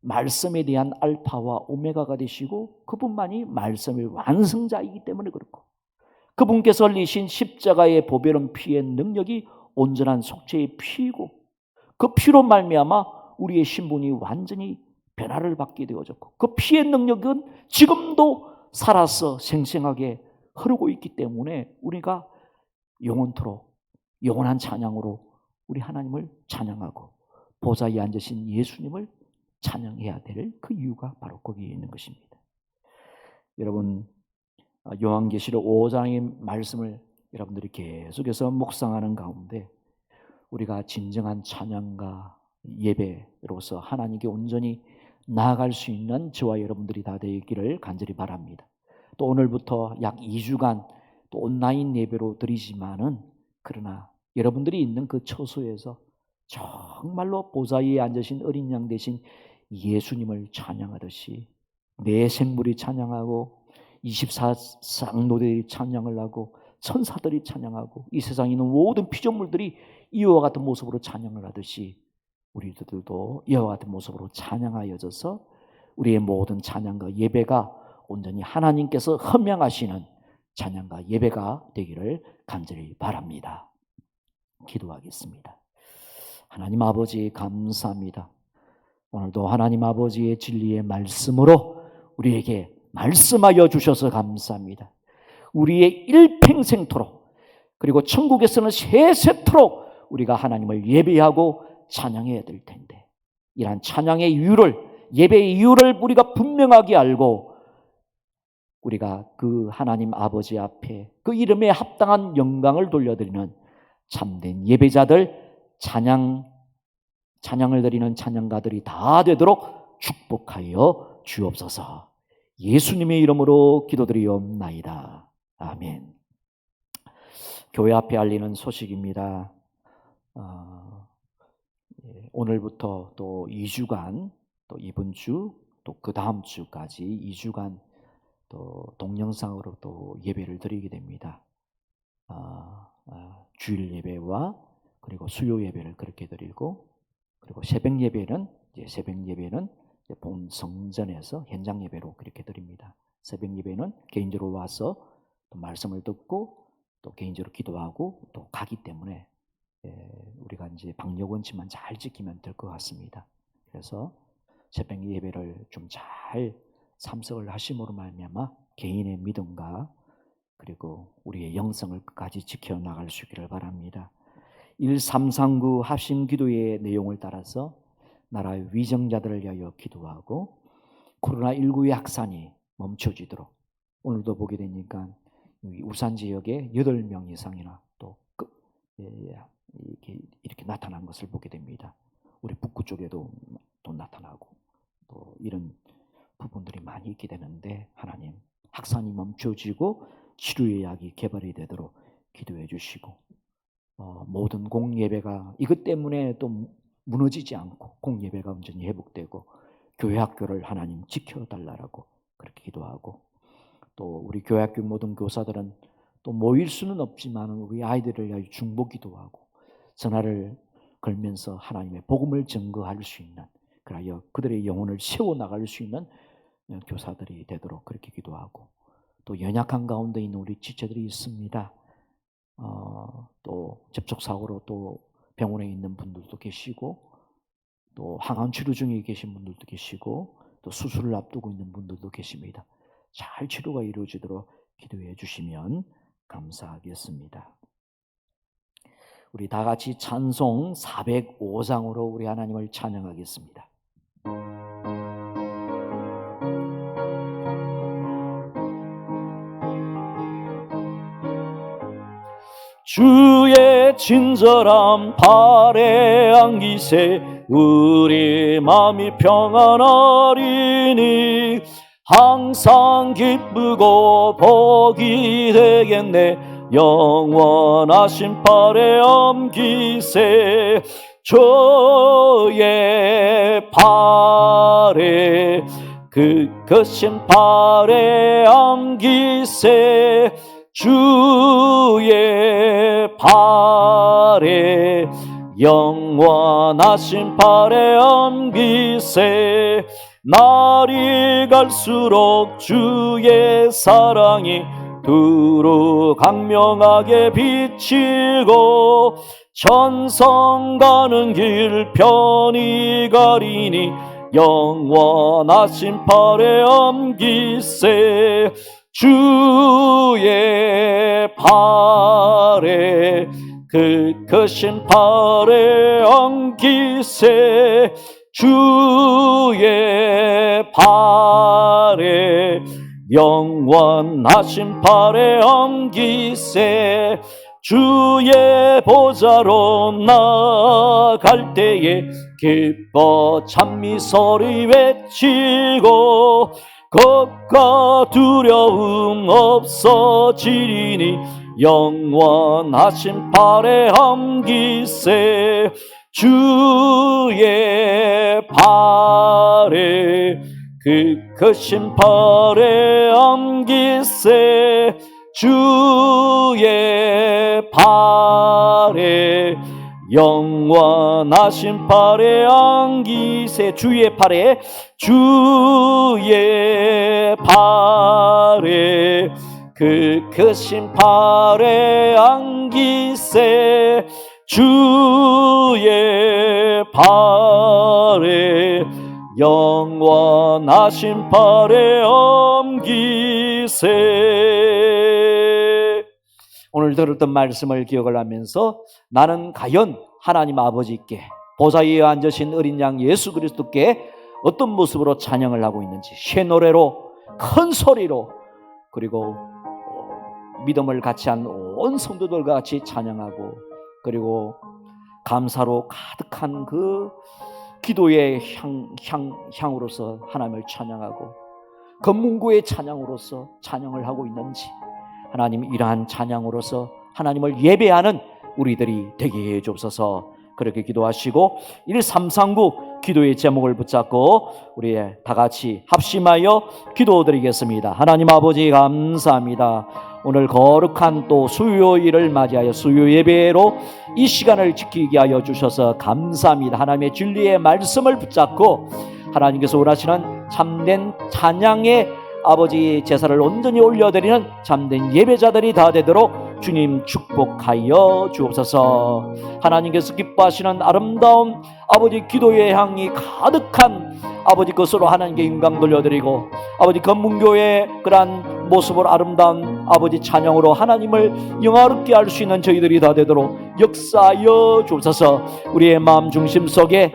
말씀에 대한 알파와 오메가가 되시고 그분만이 말씀의 완성자이기 때문에 그렇고, 그분께서 흘리신 십자가의 보배로운 피의 능력이 온전한 속죄의 피이고, 그 피로 말미암아 우리의 신분이 완전히 변화를 받게 되어졌고, 그 피의 능력은 지금도 살아서 생생하게 흐르고 있기 때문에 우리가 영원토록 영원한 찬양으로 우리 하나님을 찬양하고 보좌에 앉으신 예수님을 찬양해야 될 그 이유가 바로 거기에 있는 것입니다. 여러분, 요한계시록 5장의 말씀을 여러분들이 계속해서 묵상하는 가운데 우리가 진정한 찬양과 예배로서 하나님께 온전히 나아갈 수 있는 저와 여러분들이 다 되기를 간절히 바랍니다. 또 오늘부터 약 2주간 또 온라인 예배로 드리지만은, 그러나 여러분들이 있는 그 처소에서 정말로 보좌 위에 앉으신 어린 양 대신 예수님을 찬양하듯이 내 생물이 찬양하고 24쌍노대들이 찬양을 하고 천사들이 찬양하고 이 세상에 있는 모든 피조물들이 이와 같은 모습으로 찬양을 하듯이 우리들도 이와 같은 모습으로 찬양하여져서 우리의 모든 찬양과 예배가 온전히 하나님께서 헌명하시는 찬양과 예배가 되기를 간절히 바랍니다. 기도하겠습니다. 하나님 아버지 감사합니다. 오늘도 하나님 아버지의 진리의 말씀으로 우리에게 말씀하여 주셔서 감사합니다. 우리의 일평생토록 그리고 천국에서는 세세토록 우리가 하나님을 예배하고 찬양해야 될 텐데 이러한 찬양의 이유를 예배의 이유를 우리가 분명하게 알고 우리가 그 하나님 아버지 앞에 그 이름에 합당한 영광을 돌려드리는 참된 예배자들 찬양을 드리는 찬양가들이 다 되도록 축복하여 주옵소서. 예수님의 이름으로 기도드리옵나이다. 아멘. 교회 앞에 알리는 소식입니다. 오늘부터 또 2주간 또 이번 주 또 그 다음 주까지 2주간 또 동영상으로 또 예배를 드리게 됩니다. 주일 예배와 그리고 수요 예배를 그렇게 드리고 그리고 새벽 예배는 본 성전에서 현장 예배로 그렇게 드립니다. 새벽 예배는 개인적으로 와서 또 말씀을 듣고 또 개인적으로 기도하고 또 가기 때문에 우리가 이제 방역 원칙만 잘 지키면 될 것 같습니다. 그래서 새벽 예배를 좀 잘 참석을 하심으로 말미암아 개인의 믿음과 그리고 우리의 영성을 끝까지 지켜나갈 수 있기를 바랍니다. 1339 합심 기도의 내용을 따라서 나라의 위정자들을 위하여 기도하고 코로나19의 확산이 멈춰지도록 오늘도 보게 되니까 울산 지역에 8명 이상이나 또 이렇게 나타난 것을 보게 됩니다. 우리 북구 쪽에도 또 나타나고 또 이런 부분들이 많이 있게 되는데 하나님 확산이 멈춰지고 치료의 약이 개발이 되도록 기도해 주시고 모든 공예배가 이것 때문에 또 무너지지 않고 공예배가 온전히 회복되고 교회 학교를 하나님 지켜달라고 그렇게 기도하고 또 우리 교회 학교 모든 교사들은 또 모일 수는 없지만 우리 아이들을 위하여 중보 기도하고 전화를 걸면서 하나님의 복음을 증거할 수 있는 그래야 그들의 영혼을 세워나갈 수 있는 교사들이 되도록 그렇게 기도하고 또 연약한 가운데 있는 우리 지체들이 있습니다. 또 접촉사고로 또 병원에 있는 분들도 계시고 또 항암 치료 중에 계신 분들도 계시고 또 수술을 앞두고 있는 분들도 계십니다. 잘 치료가 이루어지도록 기도해 주시면 감사하겠습니다. 우리 다 같이 찬송 405장으로 우리 하나님을 찬양하겠습니다. 주의 친절함 발에 안기세 우리 마음이 평안하리니 항상 기쁘고 복이 되겠네 영원하신 발에 옮기세 주의 발에 그 크신 발에 옮기세 주의 발에 영원하신 발에 옮기세 날이 갈수록 주의 사랑이 두루 강명하게 비치고 천성 가는 길 편히 가리니 영원하신 발에 옮기세 주의 발에 그 크신 발에 옮기세 주의 발에 영원하신 발에 옮기세 주의 보좌로 나아갈 때에 기뻐 찬미 소리 외치고 겁과 두려움 없어지리니 영원하신 발에 옮기세 주의 발에 발에 그 크신 팔에 안기세 주의 팔에 영원하신 팔에 안기세 주의 팔에 그 크신 팔에 안기세 주의 팔에 영원하신 팔에 옮기세. 오늘 들었던 말씀을 기억을 하면서 나는 과연 하나님 아버지께 보좌 위에 앉으신 어린 양 예수 그리스도께 어떤 모습으로 찬양을 하고 있는지 새 노래로 큰 소리로 그리고 믿음을 같이 한 온 성도들과 같이 찬양하고 그리고 감사로 가득한 그 기도의 향으로서 하나님을 찬양하고 검문고의 찬양으로서 찬양을 하고 있는지 하나님 이러한 찬양으로서 하나님을 예배하는 우리들이 되게 해 주옵소서. 그렇게 기도하시고 1339 기도의 제목을 붙잡고 우리 다 같이 합심하여 기도드리겠습니다. 하나님 아버지 감사합니다. 오늘 거룩한 또 수요일을 맞이하여 수요 예배로 이 시간을 지키게 하여 주셔서 감사합니다. 하나님의 진리의 말씀을 붙잡고 하나님께서 원하시는 참된 찬양의 아버지 제사를 온전히 올려드리는 참된 예배자들이 다 되도록 주님 축복하여 주옵소서. 하나님께서 기뻐하시는 아름다운 아버지 기도의 향이 가득한 아버지 것으로 하나님께 영광 돌려드리고 아버지 검문교의 그러한 모습으로 아름다운 아버지 찬양으로 하나님을 영화롭게 할 수 있는 저희들이 다 되도록 역사하여 주옵소서. 우리의 마음 중심 속에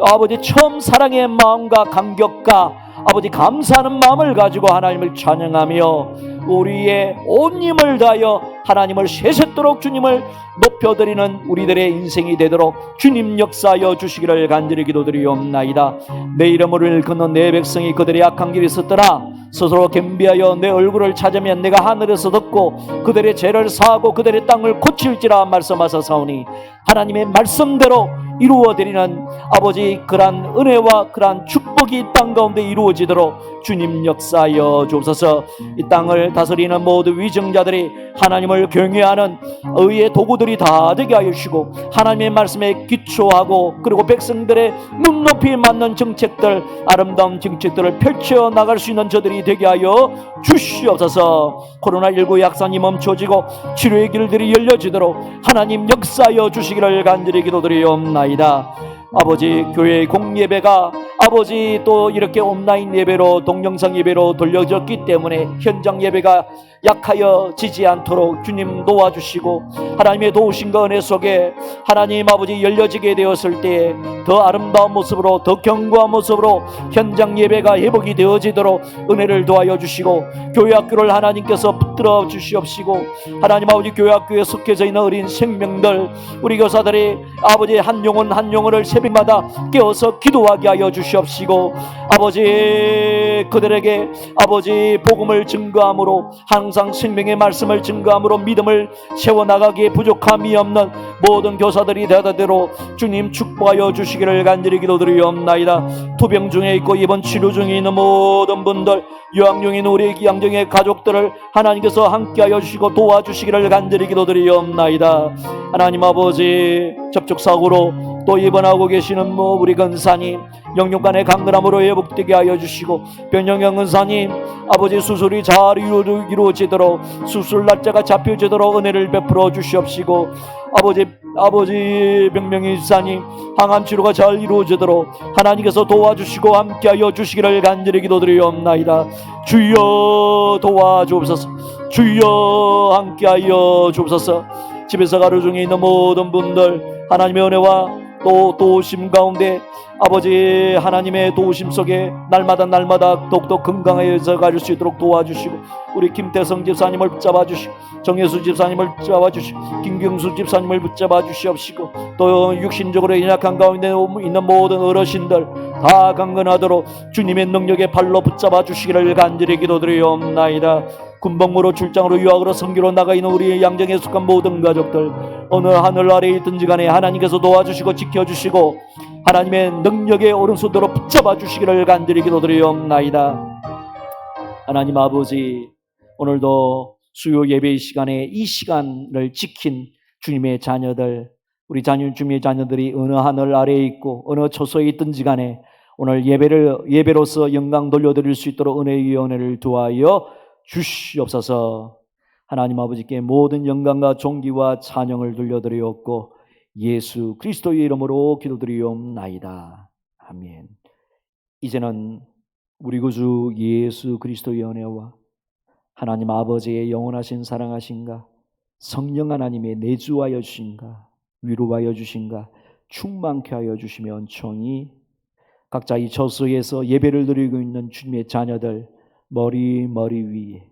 아버지 처음 사랑의 마음과 감격과 아버지 감사하는 마음을 가지고 하나님을 찬양하며 우리의 온 힘을 다하여 하나님을 세세토록 주님을 높여드리는 우리들의 인생이 되도록 주님 역사하여 주시기를 간절히 기도드리옵나이다. 내 이름을 걷는 내 백성이 그들의 악한 길에 섰더라. 스스로 겸비하여 내 얼굴을 찾으면 내가 하늘에서 듣고 그들의 죄를 사하고 그들의 땅을 고칠지라 말씀하사사오니 하나님의 말씀대로 이루어드리는 아버지 그러한 은혜와 그러한 축복이 이 땅 가운데 이루어지도록 주님 역사하여 주옵소서. 이 땅을 다스리는 모든 위정자들이 하나님을 경외하는 의의 도구들이 다 되게 하여 주시고 하나님의 말씀에 기초하고 그리고 백성들의 눈높이에 맞는 정책들 아름다운 정책들을 펼쳐 나갈 수 있는 저들이 되게 하여 주시옵소서. 코로나19 약산이 멈춰지고 치료의 길들이 열려지도록 하나님 역사하여 주시기를 간절히 기도드리옵나이다. 아버지 교회의 공예배가 아버지 또 이렇게 온라인 예배로 동영상 예배로 돌려졌기 때문에 현장 예배가 약하여 지지 않도록 주님 도와주시고 하나님의 도우심과 은혜 속에 하나님 아버지 열려지게 되었을 때 더 아름다운 모습으로 더 견고한 모습으로 현장 예배가 회복이 되어지도록 은혜를 도와여 주시고 교회학교를 하나님께서 붙들어 주시옵시고 하나님 아버지 교회학교에 속해져 있는 어린 생명들 우리 교사들이 아버지 한 영혼 한 영혼을 새벽마다 깨워서 기도하게 하여 주시옵시고 아버지 그들에게 아버지 복음을 증거함으로 항상 생명의 말씀을 증거함으로 믿음을 세워나가기에 부족함이 없는 모든 교사들이 되다대로 주님 축복하여 주시기를 간절히 기도드리옵나이다. 투병 중에 있고 입원 치료 중에 있는 모든 분들 요양중인 우리 양정의 가족들을 하나님께서 함께하여 주시고 도와주시기를 간절히 기도드리옵나이다. 하나님 아버지 접촉사고로 또 입원하고 계시는 우리 근사님 영육간의 강건함으로 회복되게 하여 주시고 변영영 근사님 아버지 수술이 잘 이루어지도록 수술 날짜가 잡혀지도록 은혜를 베풀어 주시옵시고 아버지 병명희 집사님 항암 치료가 잘 이루어지도록 하나님께서 도와주시고 함께하여 주시기를 간절히 기도드리옵나이다. 주여 도와주옵소서. 주여 함께하여 주옵소서. 집에서 가루 중에 있는 모든 분들 하나님의 은혜와 또 도우심 가운데 아버지 하나님의 도우심 속에 날마다 더욱더 건강해져 갈 수 있도록 도와주시고 우리 김태성 집사님을 붙잡아 주시고 정예수 집사님을 붙잡아 주시고 김경수 집사님을 붙잡아 주시옵시고 또 육신적으로 연약한 가운데 있는 모든 어르신들 다 강건하도록 주님의 능력의 발로 붙잡아 주시기를 간절히 기도드리옵나이다. 군복무로 출장으로 유학으로 선교로 나가 있는 우리의 양정에 속한 모든 가족들 어느 하늘 아래에 있든지 간에 하나님께서 도와주시고 지켜주시고 하나님의 능력의 오른손으로 붙잡아 주시기를 간절히 기도드리옵나이다. 하나님 아버지, 오늘도 수요 예배 시간에 이 시간을 지킨 주님의 자녀들, 우리 주님의 자녀들이 어느 하늘 아래에 있고 어느 처소에 있든지 간에 오늘 예배로서 영광 돌려드릴 수 있도록 은혜의 은혜를 두하여 주시옵소서. 하나님 아버지께 모든 영광과 존귀와 찬양을 돌려드리옵고 예수 그리스도의 이름으로 기도드리옵나이다. 아멘. 이제는 우리 구주 예수 그리스도의 은혜와 하나님 아버지의 영원하신 사랑하신가, 성령 하나님의 내주하여 주신가, 위로하여 주신가, 충만케 하여 주시며 은총이 각자 이 저수에서 예배를 드리고 있는 주님의 자녀들 머리 위에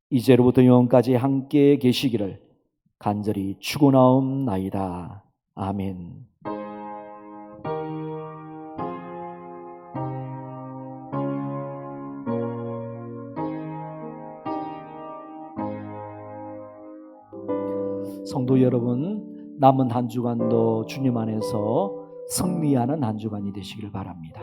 이제로부터 영원까지 함께 계시기를 간절히 축원하옵나이다. 아멘. 성도 여러분, 남은 한 주간도 주님 안에서 승리하는 한 주간이 되시길 바랍니다.